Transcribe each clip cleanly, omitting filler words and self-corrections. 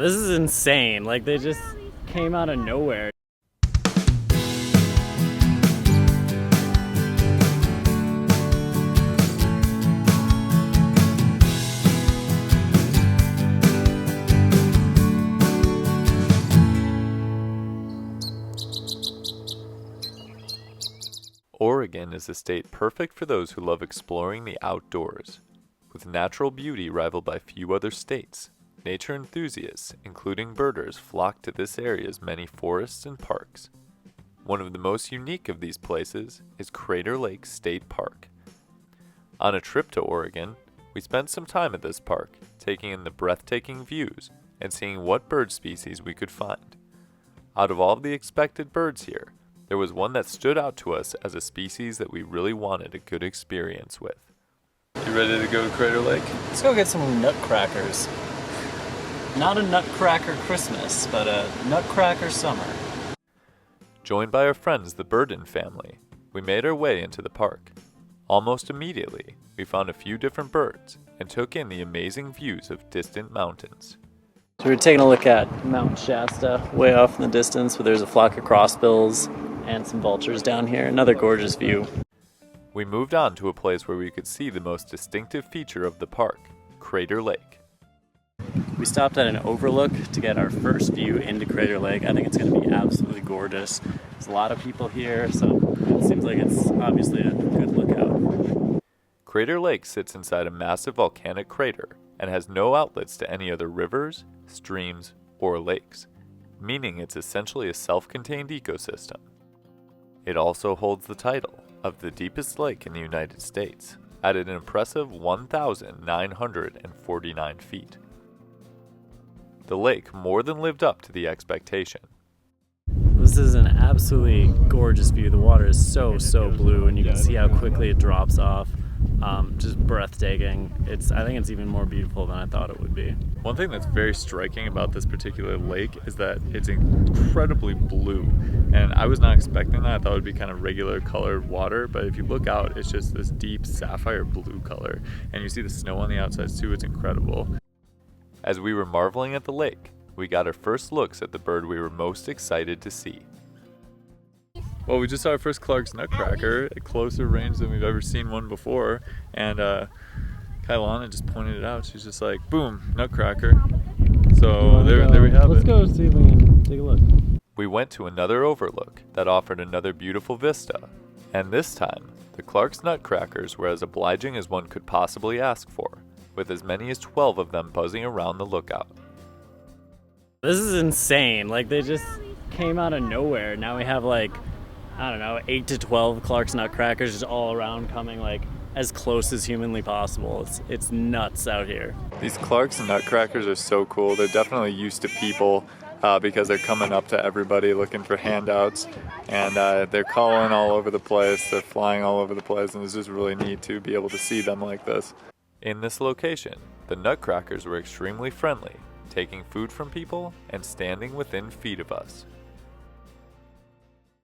This is insane. Like, they just came out of nowhere. Oregon is a state perfect for those who love exploring the outdoors. With natural beauty rivaled by few other states, nature enthusiasts, including birders, flock to this area's many forests and parks. One of the most unique of these places is Crater Lake State Park. On a trip to Oregon, we spent some time at this park, taking in the breathtaking views and seeing what bird species we could find. Out of all of the expected birds here, there was one that stood out to us as a species that we really wanted a good experience with. You ready to go to Crater Lake? Let's go get some nutcrackers. Not a nutcracker Christmas, but a nutcracker summer. Joined by our friends, the Burden family, we made our way into the park. Almost immediately, we found a few different birds and took in the amazing views of distant mountains. So we're taking a look at Mount Shasta, way off in the distance, where there's a flock of crossbills and some vultures down here. Another gorgeous view. We moved on to a place where we could see the most distinctive feature of the park, Crater Lake. We stopped at an overlook to get our first view into Crater Lake. I think it's going to be absolutely gorgeous. There's a lot of people here, so it seems like it's obviously a good lookout. Crater Lake sits inside a massive volcanic crater and has no outlets to any other rivers, streams, or lakes, meaning it's essentially a self-contained ecosystem. It also holds the title of the deepest lake in the United States, at an impressive 1,949 feet. The lake more than lived up to the expectation. This is an absolutely gorgeous view. The water is so blue, and you can see how quickly it drops off. Just breathtaking. I think it's even more beautiful than I thought it would be. One thing that's very striking about this particular lake is that it's incredibly blue, and I was not expecting that. I thought it would be kind of regular colored water, but if you look out, it's just this deep sapphire blue color, and you see the snow on the outside too. It's incredible. As we were marveling at the lake, we got our first looks at the bird we were most excited to see. Well, we just saw our first Clark's nutcracker at closer range than we've ever seen one before, and Kailana just pointed it out. She's just like, boom, nutcracker. So there we have it. Let's go see if we can take a look. We went to another overlook that offered another beautiful vista, and this time, the Clark's nutcrackers were as obliging as one could possibly ask for, with as many as 12 of them buzzing around the lookout. This is insane. Like, they just came out of nowhere. Now we have, like, I don't know, 8 to 12 Clark's nutcrackers just all around, coming like as close as humanly possible. It's nuts out here. These Clark's nutcrackers are so cool. They're definitely used to people because they're coming up to everybody looking for handouts, and they're calling all over the place. They're flying all over the place, and it's just really neat to be able to see them like this. In this location, the nutcrackers were extremely friendly, taking food from people and standing within feet of us.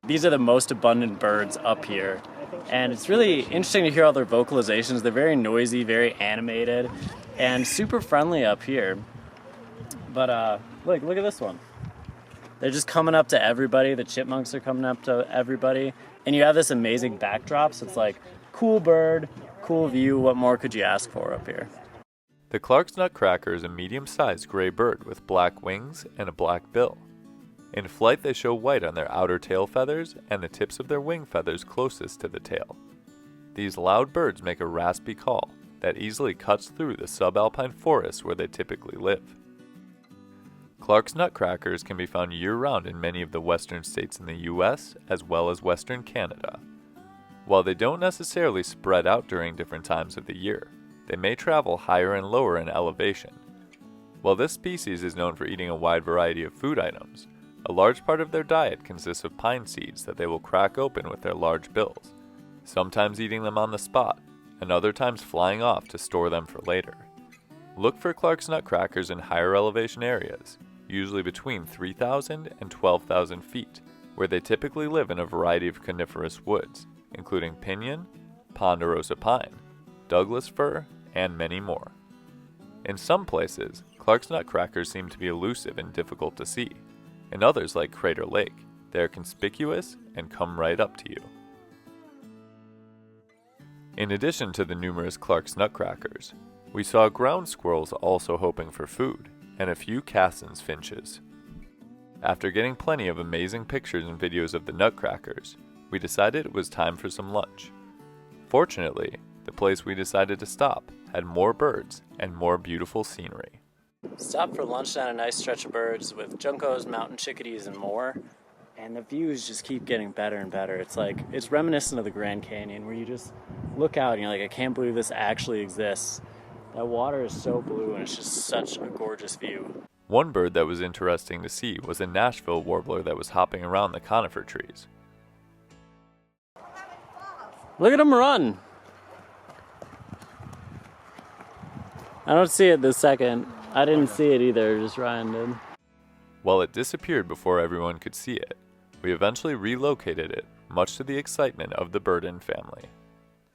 These are the most abundant birds up here, and it's really interesting to hear all their vocalizations. They're very noisy, very animated, and super friendly up here. But look at this one. They're just coming up to everybody. The chipmunks are coming up to everybody, and you have this amazing backdrop, so it's like, cool bird, cool view. What more could you ask for up here? The Clark's nutcracker is a medium-sized gray bird with black wings and a black bill. In flight, they show white on their outer tail feathers and the tips of their wing feathers closest to the tail. These loud birds make a raspy call that easily cuts through the subalpine forests where they typically live. Clark's nutcrackers can be found year-round in many of the western states in the U.S. as well as western Canada. While they don't necessarily spread out during different times of the year, they may travel higher and lower in elevation. While this species is known for eating a wide variety of food items, a large part of their diet consists of pine seeds that they will crack open with their large bills, sometimes eating them on the spot, and other times flying off to store them for later. Look for Clark's nutcrackers in higher elevation areas, usually between 3,000 and 12,000 feet, where they typically live in a variety of coniferous woods, including pinyon, ponderosa pine, Douglas fir, and many more. In some places, Clark's Nutcrackers seem to be elusive and difficult to see. In others, like Crater Lake, they are conspicuous and come right up to you. In addition to the numerous Clark's Nutcrackers, we saw ground squirrels also hoping for food, and a few Cassin's finches. After getting plenty of amazing pictures and videos of the Nutcrackers, we decided it was time for some lunch. Fortunately, the place we decided to stop had more birds and more beautiful scenery. Stopped for lunch on a nice stretch of birds with juncos, mountain chickadees, and more. And the views just keep getting better and better. It's reminiscent of the Grand Canyon, where you just look out and you're like, I can't believe this actually exists. That water is so blue and it's just such a gorgeous view. One bird that was interesting to see was a Nashville warbler that was hopping around the conifer trees. Look at him run! I don't see it this second. I didn't see it either, just Ryan did. While it disappeared before everyone could see it, we eventually relocated it, much to the excitement of the Burden family.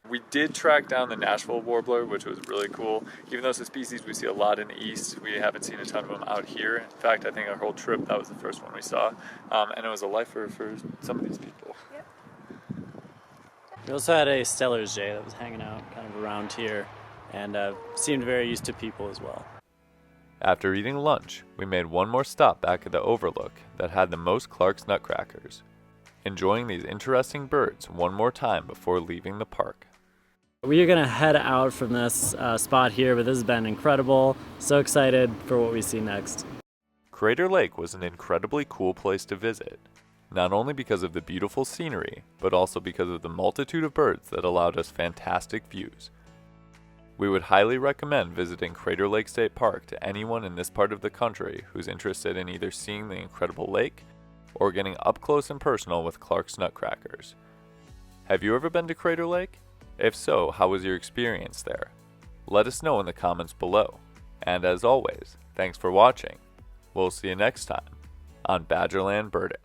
We did track down the Nashville warbler, which was really cool. Even though it's a species we see a lot in the east, we haven't seen a ton of them out here. In fact, I think our whole trip, that was the first one we saw. And it was a lifer for some of these people. Yep. We also had a Steller's jay that was hanging out kind of around here and seemed very used to people as well. After eating lunch, we made one more stop back at the overlook that had the most Clark's Nutcrackers, enjoying these interesting birds one more time before leaving the park. We are going to head out from this spot here, but this has been incredible. So excited for what we see next. Crater Lake was an incredibly cool place to visit, not only because of the beautiful scenery, but also because of the multitude of birds that allowed us fantastic views. We would highly recommend visiting Crater Lake State Park to anyone in this part of the country who's interested in either seeing the incredible lake or getting up close and personal with Clark's Nutcrackers. Have you ever been to Crater Lake? If so, how was your experience there? Let us know in the comments below. And as always, thanks for watching. We'll see you next time on Badgerland Birding.